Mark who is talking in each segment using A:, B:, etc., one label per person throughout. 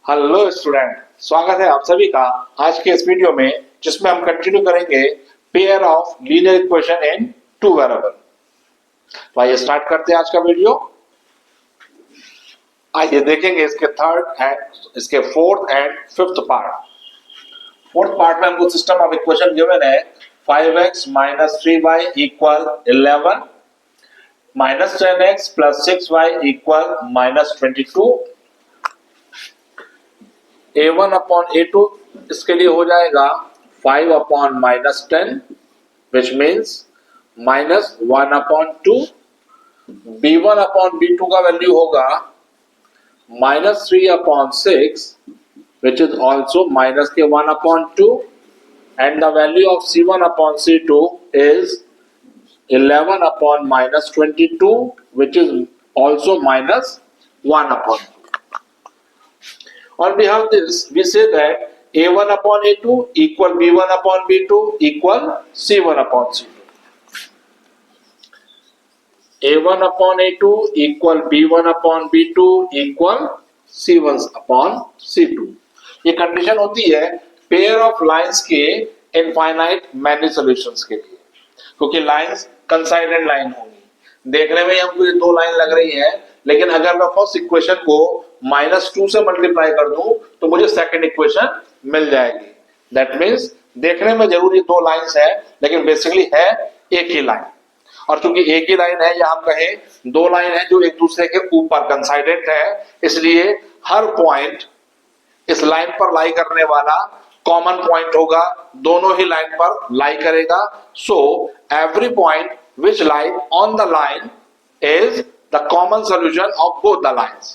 A: Hello student, स्वागत है आप सभी का आज के इस वीडियो में, जिसमें हम कंटिन्यू करेंगे pair of linear equation in two variable. तो आइए स्टार्ट करते हैं आज का वीडियो। आइए देखेंगे इसके fourth and fifth part. Fourth part में हमको सिस्टम ऑफ इक्वेशन गिवन है 5x - 3y = 11 - 10x + 6y = -22। a1/a2 इसके लिए हो जाएगा 5/-10 which means -1/2। b1/b2 का वैल्यू होगा -3/6 which is also -1/2 and the value of c1/c2 is 11/-22 which is also -1/2. On behalf of this, we say that a1/a2 = b1/b2 = c1/c2. a1/a2 = b1/b2 = c1/c2। ये condition होती है pair of lines के infinite many solutions के लिए, क्योंकि lines कंसाइडेंट line होंगी। देखने में हमको ये दो लाइन लग रही है, लेकिन अगर मैं फर्स्ट इक्वेशन को -2 से मल्टीप्लाई कर दूं तो मुझे सेकंड इक्वेशन मिल जाएगी। दैट मींस देखने में जरूर ये दो लाइंस है, लेकिन बेसिकली है एक ही लाइन। और चूंकि एक ही लाइन है, या हम कहें दो लाइन है जो एक दूसरे के ऊपर कंसाइडेंट है, इसलिए हर पॉइंट इस लाइन पर लाई करने वाला कॉमन पॉइंट होगा, दोनों ही लाइन पर लाई करेगा। So every point which lie on the line is the common solution of both the lines,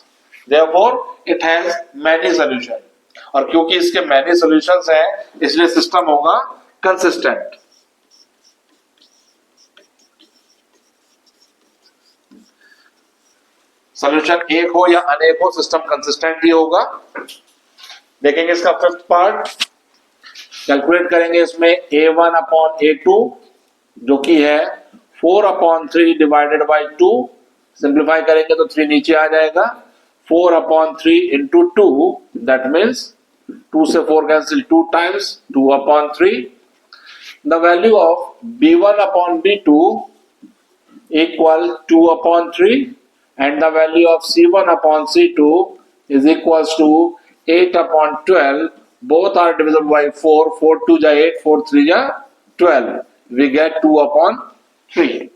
A: therefore it has many solution। और क्योंकि इसके many solutions हैं, इसलिए सिस्टम होगा consistent। सॉल्यूशन एक हो या अनेक हो, सिस्टम कंसिस्टेंट ही होगा। देखेंगे इसका फिफ्थ पार्ट, कैलकुलेट करेंगे इसमें a1/a2 जो कि है 4/3 डिवाइडेड बाई 2। सिंप्लीफाई करेंगे तो 3 नीचे आ जाएगा। 4/3 into 2, that means 2 से 4 cancel, 2 times 2/3। The value of b1/b2 equal 2/3 and the value of c1/c2 is equals to 8/12। Both are divisible by 4, 4 2 जा 8, 4 3 जा 12। We get 2/3।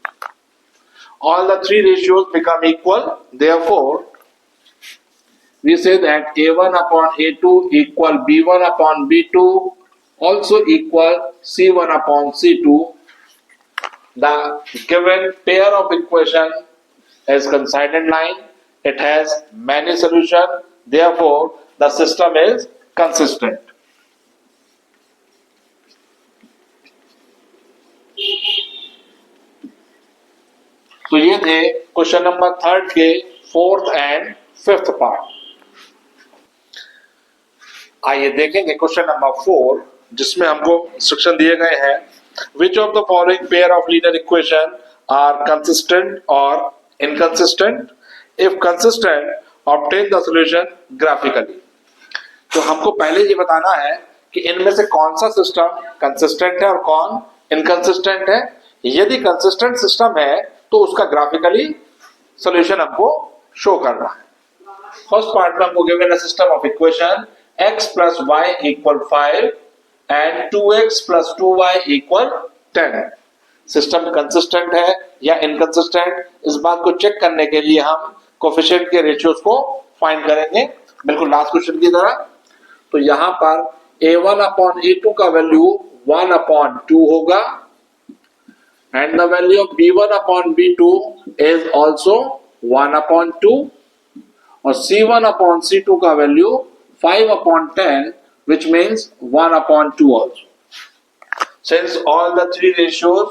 A: All the three ratios become equal, therefore we say that a1/a2 = b1/b2 also equal c1/c2। The given pair of equation is coincident line, it has many solution, therefore the system is consistent। तो ये थे question number 3 के fourth and fifth part. आइए देखेंगे question number 4, जिसमें हमको instruction दिए गए हैं which of the following pair of linear equation are consistent और inconsistent. If consistent obtain the solution graphically. तो हमको पहले ये बताना है कि इनमें से कौन सा सिस्टम कंसिस्टेंट है और कौन इनकंसिस्टेंट है। यदि कंसिस्टेंट सिस्टम है तो उसका ग्राफिकली सॉल्यूशन हमको शो करना है। फर्स्ट पार्ट में हमको गिवन है system of equation x + y = 5 and 2x + 2y = 10। System consistent है या इनकंसिस्टेंट, इस बात को चेक करने के लिए हम कोएफिशिएंट के रेशियोज को फाइंड करेंगे, बिल्कुल लास्ट क्वेश्चन की तरह। तो यहां पर a1/a2 का वैल्यू 1/2 होगा and the value of b1/b2 is also 1/2 और c1/c2 का value 5/10 which means 1/2 also। Since all the three ratios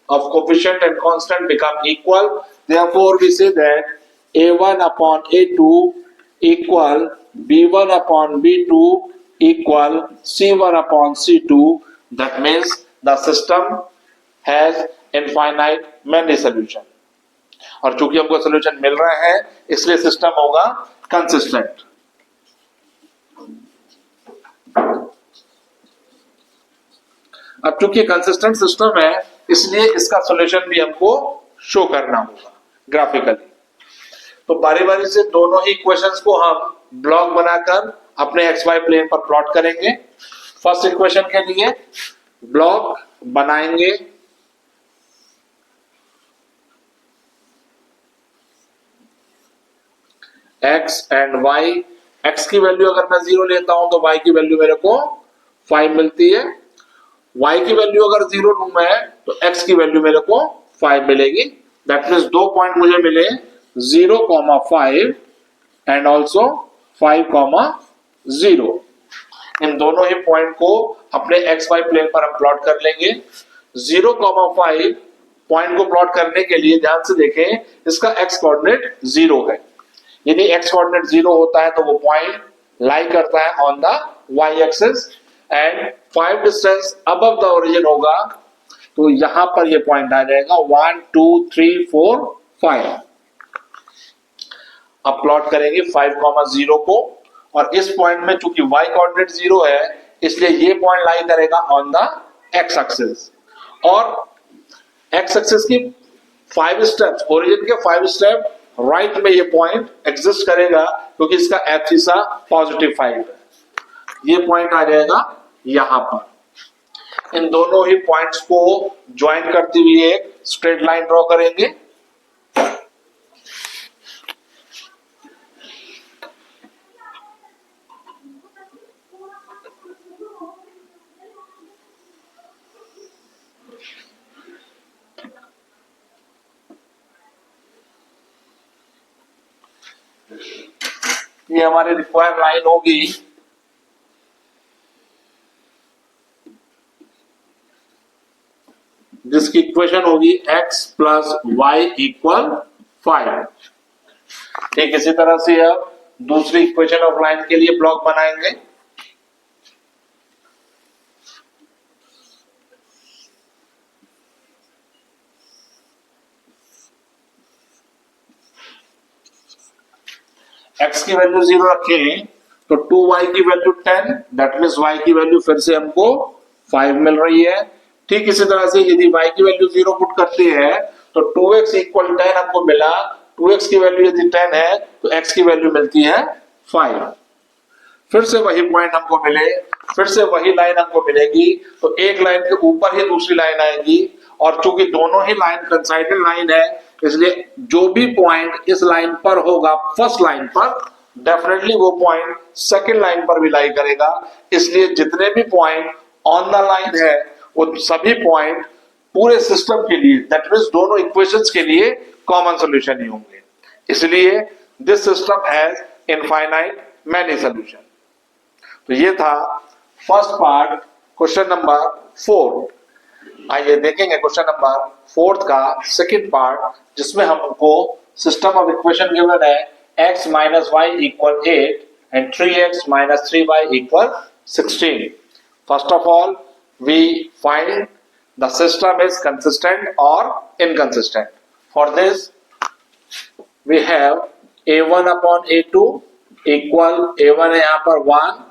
A: of coefficient and constant become equal, therefore we say that a1/a2 equal b1/b2 equal c1/c2। That means the system has infinite many solution। और चूंकि हमको solution मिल रहा है, इसलिए system होगा consistent. अब चूंकि consistent system है इसलिए इसका सॉल्यूशन भी हमको शो करना होगा ग्राफिकली। तो बारी बारी से दोनों ही इक्वेशंस को हम ब्लॉक बनाकर अपने एक्स वाई प्लेन पर प्लॉट करेंगे। फर्स्ट इक्वेशन के लिए ब्लॉक बनाएंगे, एक्स एंड वाई। एक्स की वैल्यू अगर मैं 0 लेता हूं तो वाई की वैल्यू मेरे को 5 मिलती है। वाई की वैल्यू अगर 0 लूं मैं तो एक्स की वैल्यू मेरे को 5 मिलेगी। दैट मीन्स 2 पॉइंट मुझे मिले 0,5 एंड ऑल्सो 5,0। इन दोनों ही पॉइंट को अपने एक्स वाई प्लेन पर हम प्लॉट कर लेंगे। 0,5 पॉइंट को प्लॉट करने के लिए ध्यान से देखें, इसका एक्स कोऑर्डिनेट 0 है। यदि एक्स कोऑर्डिनेट 0 होता है तो वो पॉइंट लाई करता है on the y axis and 5 distance above the origin होगा, तो यहां पर ये पॉइंट आ जाएगा 1 2 3 4 5। अब प्लॉट करेंगे 5,0 को, और इस पॉइंट में चूंकि y कोऑर्डिनेट 0 है इसलिए ये पॉइंट लाई करेगा ऑन द x एक्सिस, और x एक्सिस की 5 स्टेप्स, ओरिजिन के 5 स्टेप राइट में ये पॉइंट एग्जिस्ट करेगा क्योंकि इसका एब्सिसा पॉजिटिव 5 है। ये पॉइंट आ जाएगा यहां पर। इन दोनों ही पॉइंट्स को ज्वाइन करते हुए एक स्ट्रेट लाइन ड्रॉ करेंगे। ये हमारी रिक्वायर्ड लाइन होगी जिसकी इक्वेशन होगी x प्लस वाई इक्वल 5। ठीक इसी तरह से अब दूसरी इक्वेशन ऑफ लाइन के लिए ब्लॉक बनाएंगे। x की वैल्यू 0 रखें तो 2y की वैल्यू 10, दैट मीन्स y की वैल्यू फिर से हमको 5 मिल रही है। ठीक इसी तरह से यदि y की वैल्यू 0 पुट करते हैं तो 2x इक्वल 10 हमको मिला। 2x की वैल्यू यदि 10 है तो x की वैल्यू मिलती है 5। फिर से वही पॉइंट हमको मिले, फिर से वही लाइन हमको मिलेगी, तो एक लाइन के ऊपर ही दूसरी लाइन आएगी, और चूंकि दोनों ही लाइन कंसाइडेड लाइन है इसलिए जो भी पॉइंट इस लाइन पर होगा फर्स्ट लाइन पर, डेफिनेटली वो पॉइंट सेकंड लाइन पर भी लाई करेगा। इसलिए जितने भी पॉइंट ऑन द लाइन है वो सभी पॉइंट पूरे सिस्टम के लिए, दैट मींस दोनों इक्वेशंस के लिए कॉमन सॉल्यूशन ही होंगे। इसलिए this system has infinite many solution. तो ये था फर्स्ट पार्ट, क्वेश्चन नंबर 4। आइए देखेंगे क्वेश्चन नंबर 4 का सेकंड पार्ट, जिसमें हमको सिस्टम ऑफ इक्वेशन गिवन है x minus y equal 8 and 3x minus 3y equal 16. First of all, we find the system is consistent or inconsistent. For this, we have a1 upon a2 equal, a1 है यहाँ पर 1,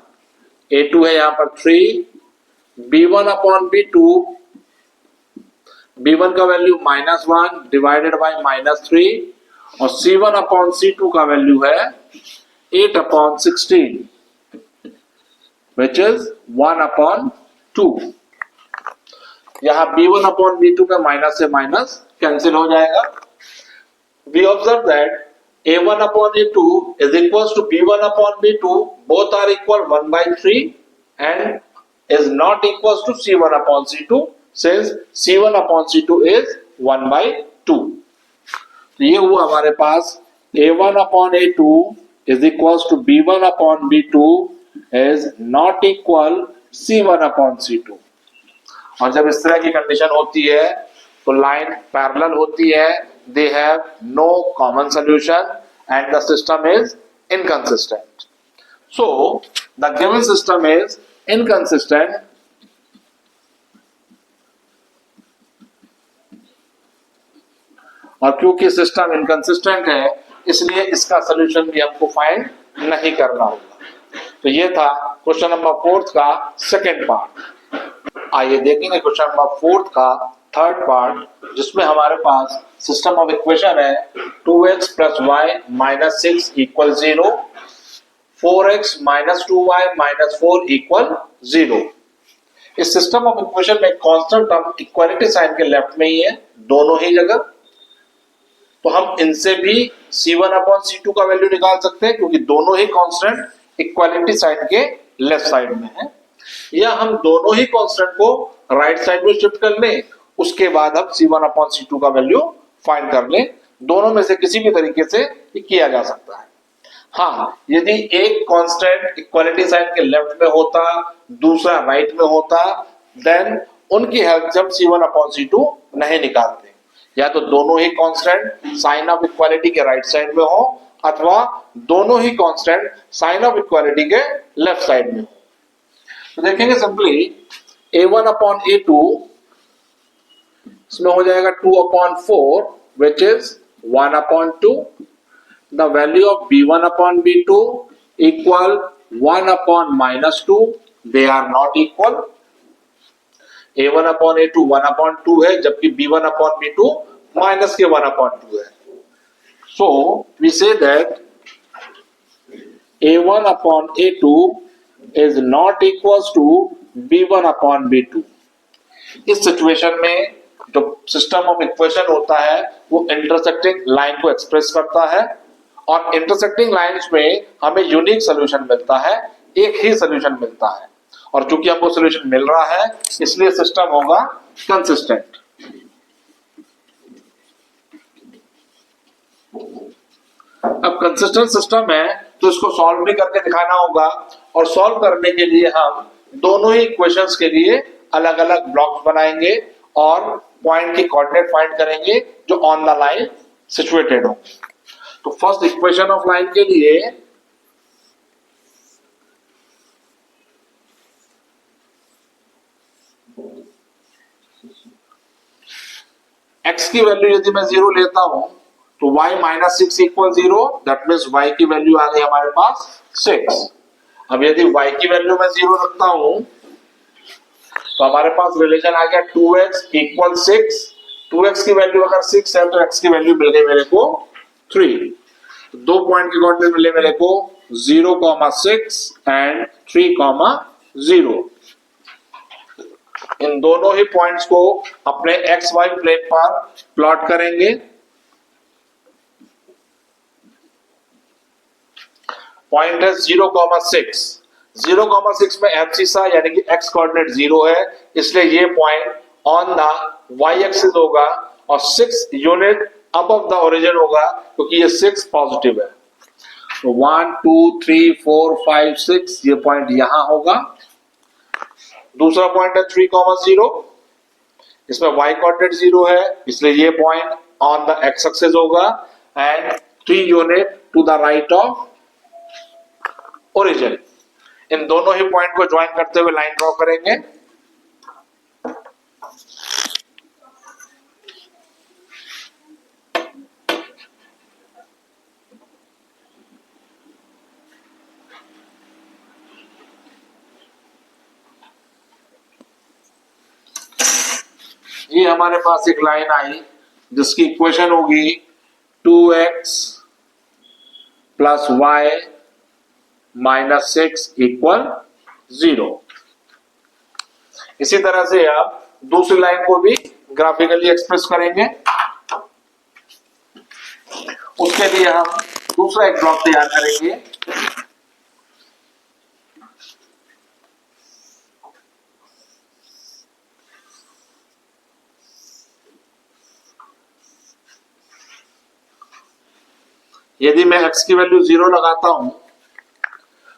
A: a2 है यहाँ पर 3, b1 upon b2, b1 का value -1 divided by -3, और c1 upon c2 का value है 8 अपॉन 16 विच इज 1 अपॉन 2। यहां b1 अपॉन b2 का माइनस से माइनस कैंसिल हो जाएगा। We observe that a1 upon a2 is equal to b1 upon b2, both are equal 1/3 and is not equal to c1 upon c2 since c1 upon c2 is 1/2। तो ये हुआ हमारे पास a1 upon a2 is equal to b1 upon b2 is not equal c1 upon c2। और जब इस तरह की कंडीशन होती है तो लाइन पैरेलल होती है, they have no common solution and the system is inconsistent. So the given system is inconsistent और क्योंकि सिस्टम इनकंसिस्टेंट है इसलिए इसका सॉल्यूशन भी हमको फाइंड नहीं करना होगा। तो ये था क्वेश्चन नंबर 4 का सेकंड पार्ट। आइए देखेंगे क्वेश्चन नंबर 4 का थर्ड पार्ट, जिसमें हमारे पास सिस्टम ऑफ इक्वेशन है 2x plus y minus 6 equal 0, 4x minus 2y minus 4 equal 0। इस सिस्टम ऑफ इक्वेशन में कांस्टेंट टर्म इक्वालिटी साइन के लेफ्ट में ही है, दोनों ही जगह। तो हम इनसे भी C1 अपॉन C2 का वैल्यू निकाल सकते हैं, क्योंकि दोनों ही कांस्टेंट इक्वालिटी साइन के लेफ्ट साइड में है। या हम दोनों ही कांस्टेंट को राइट साइड में शिफ्ट कर लें, उसके बाद हम C1 अपॉन C2 का वैल्यू फाइंड कर लें। दोनों में से किसी भी तरीके से ये किया जा सकता है। हाँ, यदि एक कांस्टेंट इक्वालिटी साइन के लेफ्ट में होता, दूसरा राइट में होता, देन उनकी हेल्प से हम C1 अपॉन C2 नहीं निकालते। या तो दोनों ही कांस्टेंट साइन ऑफ इक्वालिटी के राइट साइड में हो, अथवा दोनों ही कांस्टेंट साइन ऑफ इक्वालिटी के लेफ्ट साइड में हो। तो देखेंगे सिंपली A1 अपॉन A2, इसमें हो जाएगा 2 upon 4 which is 1 upon 2। The value of B1 upon B2 equal 1 upon minus 2. They are not equal. A1 upon A2 1 upon 2 है, जबकि B1 upon B2 minus के 1 upon 2 है। So we say that A1 upon A2 is not equals to B1 upon B2। इस situation में जो system of equation होता है वो इंटरसेक्टिंग लाइन को एक्सप्रेस करता है, और इंटरसेक्टिंग लाइंस में हमें यूनिक सॉल्यूशन मिलता है, एक ही सॉल्यूशन मिलता है। और चूंकि हमको सॉल्यूशन मिल रहा है, इसलिए सिस्टम होगा कंसिस्टेंट। अब कंसिस्टेंट सिस्टम है तो इसको सॉल्व भी करके दिखाना होगा, और सॉल्व करने के लिए हम दोनों ही इक्वेशंस के लिए अलग अलग ब्लॉक्स बनाएंगे और पॉइंट की कोऑर्डिनेट फाइंड करेंगे जो ऑन द लाइन सिचुएटेड हो। तो फर्स्ट इक्वेशन ऑफ लाइन के लिए x की वैल्यू यदि मैं 0 लेता हूं तो y minus 6 equal 0, that means y की वैल्यू आ गई हमारे पास 6। अब यदि y की वैल्यू मैं 0 रखता हूं तो हमारे पास रिलेशन आ गया 2x इक्वल 6। 2x की वैल्यू अगर 6 है तो x की वैल्यू मिल गई मेरे को 3। दो पॉइंट के कोऑर्डिनेट मिले मेरे को 0,6 एंड 3,0। इन दोनों ही पॉइंट्स को अपने एक्स वाई प्लेन पर प्लॉट करेंगे। पॉइंट है 0,6। 0,6 में एब्सिसा यानी कि एक्स कोऑर्डिनेट 0 है, इसलिए ये point on the y axis होगा और 6 यूनिट अबव द ओरिजिन होगा, क्योंकि ये 6 पॉजिटिव है। तो 1 2 3 4 5 6 ये पॉइंट यहां होगा। दूसरा पॉइंट है 3,0, इसमें y कोऑर्डिनेट 0 है, इसलिए ये point on the x axis होगा and 3 unit to the right of origin. इन दोनों ही पॉइंट को ज्वाइन करते हुए लाइन ड्रॉ करेंगे। ये हमारे पास एक लाइन आई जिसकी इक्वेशन होगी 2x plus y minus 6 equal 0। इसी तरह से आप दूसरी लाइन को भी ग्राफिकली एक्सप्रेस करेंगे। उसके लिए हम दूसरा एक ब्लॉक तैयार करेंगे। यदि मैं x की वैल्यू 0 लगाता हूं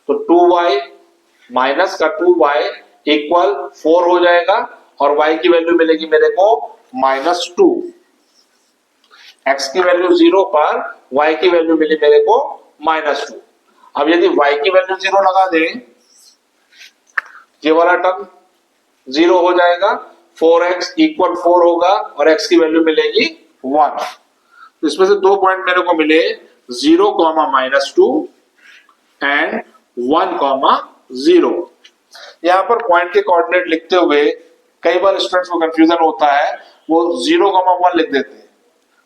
A: तो 2y माइनस का 2y इक्वल 4 हो जाएगा और y की वैल्यू मिलेगी मेरे को -2। x की वैल्यू 0 पर y की वैल्यू मिली मेरे को -2। अब यदि y की वैल्यू 0 लगा दें, ये वाला टर्म 0 हो जाएगा, 4x इक्वल 4 होगा और x की वैल्यू मिलेगी 1। तो इसमें से दो पॉइंट मेरे को मिले 0, -2 एंड 1, 0। यहाँ पर पॉइंट के कोऑर्डिनेट लिखते हुए कई बार स्टूडेंट्स को कंफ्यूजन होता है, वो 0,1 लिख देते हैं।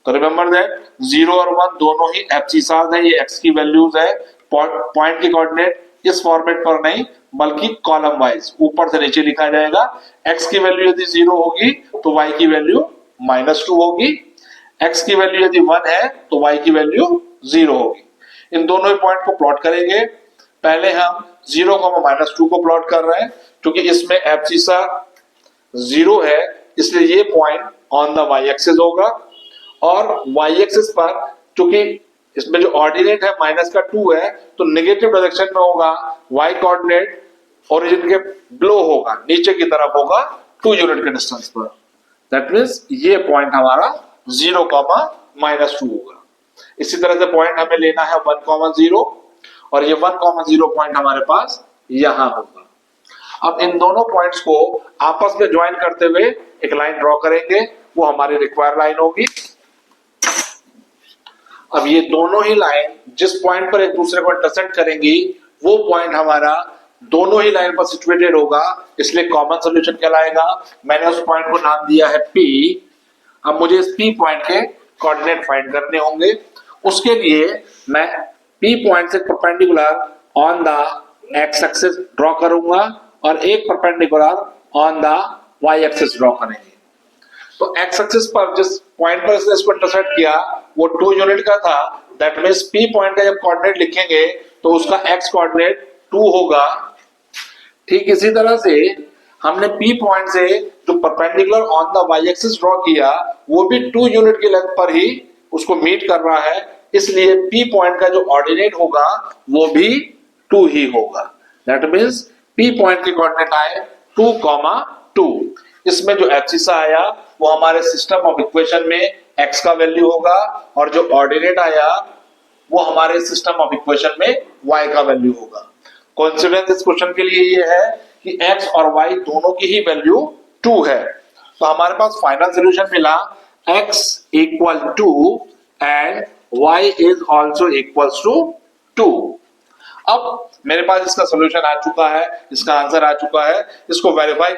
A: तो रिमेंबर दैट 0 और 1 दोनों ही एब्सिसास है, ये x की वैल्यूज है। पॉइंट के कोऑर्डिनेट इस फॉर्मेट पर नहीं बल्कि कॉलम वाइज ऊपर से नीचे लिखा जाएगा। x की वैल्यू यदि 0 होगी तो y की वैल्यू -2 होगी, x की वैल्यू यदि 1 है तो y की वैल्यू 0 होगी। इन दोनों ही पॉइंट को प्लॉट करेंगे। पहले हम 0, -2 को प्लॉट कर रहे हैं, क्योंकि इसमें एब्सिसा 0 है, इसलिए ये point on the y axis होगा। और y एक्सिस पर क्योंकि इसमें जो ऑर्डिनेट है -2 है, तो नेगेटिव डायरेक्शन में होगा। y कोऑर्डिनेट ओरिजिन के बिलो होगा, नीचे की तरफ होगा 2 यूनिट के डिस्टेंस पर। दैट मींस ये पॉइंट हमारा 0, -2 होगा। इसी तरह से पॉइंट हमें लेना है 1, 0 और ये 1, 0 पॉइंट हमारे पास यहां होगा। अब इन दोनों पॉइंट्स को आपस में ज्वाइन करते हुए एक लाइन ड्रॉ करेंगे, वो हमारी रिक्वायर्ड लाइन होगी। अब ये दोनों ही लाइन जिस पॉइंट पर एक दूसरे को इंटरसेक्ट करेंगी, वो पॉइंट हमारा दोनों ही लाइन पर सिचुएटेड होगा, इसलिए कॉमन सॉल्यूशन कहलाएगा। मैंने उस पॉइंट को नाम दिया है P। अब मुझे इस P पॉइंट के कोऑर्डिनेट फाइंड करने होंगे। उसके लिए मैं P पॉइंट से perpendicular on the x axis draw करूंगा और एक perpendicular on the y axis draw करेंगे। तो x एक्सिस पर जिस पॉइंट पर इसको इंटरसेक्ट किया वो 2 यूनिट का था। दैट मींस P पॉइंट का जब कोऑर्डिनेट लिखेंगे तो उसका x कोऑर्डिनेट 2 होगा। ठीक इसी तरह से हमने P पॉइंट से जो perpendicular on the y axis draw किया वो भी 2 यूनिट की लेंथ पर ही उसको मीट कर रहा है, इसलिए P पॉइंट का जो ऑर्डिनेट होगा वो भी 2 ही होगा। दैट मींस P पॉइंट के कोऑर्डिनेट आए 2, 2। इसमें जो एब्सिसा आया वो हमारे सिस्टम ऑफ इक्वेशन में x का वैल्यू होगा और जो ऑर्डिनेट आया वो हमारे सिस्टम ऑफ इक्वेशन में y का वैल्यू होगा। कोइंसिडेंस इस क्वेश्चन के लिए ये है कि x और y दोनों की ही वैल्यू 2 है। तो हमारे पास फाइनल सॉल्यूशन मिला x equal to and y is also equals to 2। अब मेरे पास इसका सॉल्यूशन आ चुका है, इसका आंसर आ चुका है। इसको वेरीफाई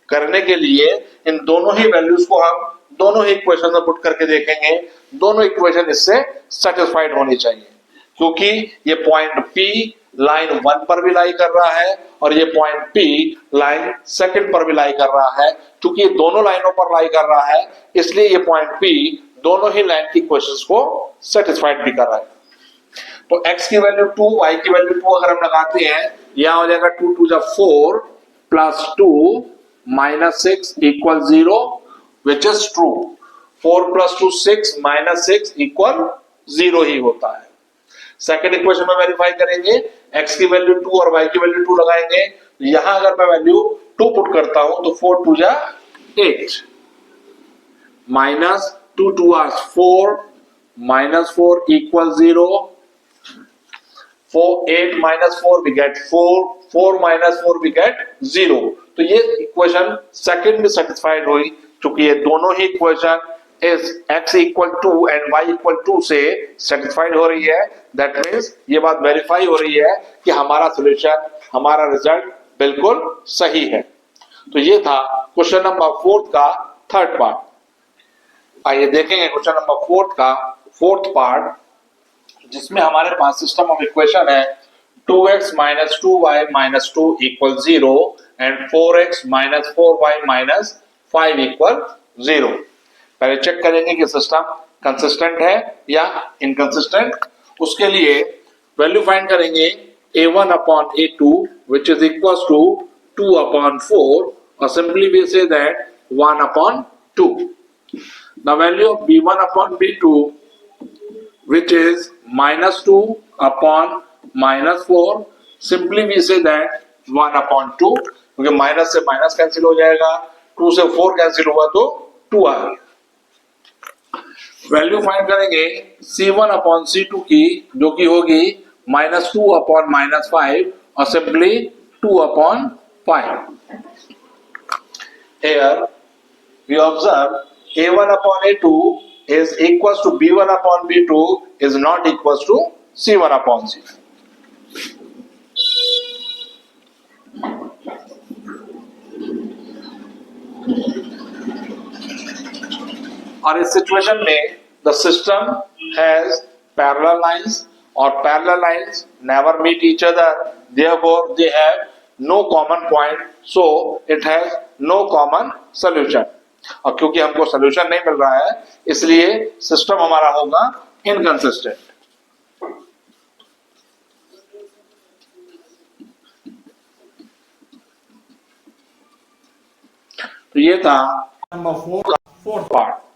A: करने के लिए इन दोनों ही वैल्यूज को हम दोनों ही इक्वेशन में पुट करके देखेंगे। दोनों इक्वेशन इससे सेटिस्फाइड होनी चाहिए, क्योंकि ये पॉइंट P लाइन 1 पर भी लाई कर रहा है और ये पॉइंट P लाइन 2 पर भी लाई कर रहा है। क्योंकि ये दोनों लाइनों पर लाई कर रहा है, इसलिए ये पॉइंट P दोनों ही लाइन की इक्वेशंस को सेटिस्फाइड भी कर रहा है। तो x की वैल्यू 2, y की वैल्यू 2 अगर हम लगाते हैं, यहां हो जाएगा 2 2 जा 4 plus 2 minus 6 equal 0, which is true. 4 plus 2 6 minus 6 equal 0 ही होता है। सेकंड इक्वेशन में वेरीफाई करेंगे, x की वैल्यू 2 और y की वैल्यू 2 लगाएंगे। यहां अगर मैं वैल्यू 2 पुट करता हूं तो 4 2 जा 8 minus 2 2 are 4 minus 4 equal 0। 8 minus 4 we get 4, 4 minus 4 we get 0। तो ये इक्वेशन सेकंड में सेटिस्फाइड हुई, क्योंकि ये दोनों ही इक्वेशन इस x equal 2 and y equal 2 से सेटिस्फाइड हो रही है। दैट मींस ये बात वेरीफाई हो रही है कि हमारा सॉल्यूशन, हमारा रिजल्ट बिल्कुल सही है। तो ये था क्वेश्चन नंबर 4 का थर्ड पार्ट। आइए देखेंगे क्वेश्चन नंबर 4 का फोर्थ पार्ट, जिसमें हमारे पास सिस्टम ऑफ इक्वेशन है 2x minus 2y minus 2 equal 0 and 4x minus 4y minus 5 equal 0। पहले चेक करेंगे कि सिस्टम कंसिस्टेंट है या इनकंसिस्टेंट। उसके लिए वैल्यू फाइंड करेंगे a1 upon a2 which is equals to 2 upon 4 or simply we say that 1 upon 2। The value of b1 upon b2 which is minus 2 upon minus 4, simply we say that 1 upon 2, क्योंकि minus से minus cancel हो जाएगा, 2 से 4 cancel हुआ तो 2 आ गया। Value find करेंगे c1 upon c2 की, जो कि होगी -2 अपॉन -5 और simply 2 upon 5। Here we observe a1 upon a2 is equals to b1 upon b2 is not equals to c1 upon c2। और इस सिचुएशन में the system has parallel lines और parallel lines never meet each other, therefore they have no common point, so it has no common solution. और क्योंकि हमको solution नहीं मिल रहा है इसलिए सिस्टम हमारा होगा इनकंसिस्टेंट। तो ये था नंबर 4 का फोर्थ पार्ट।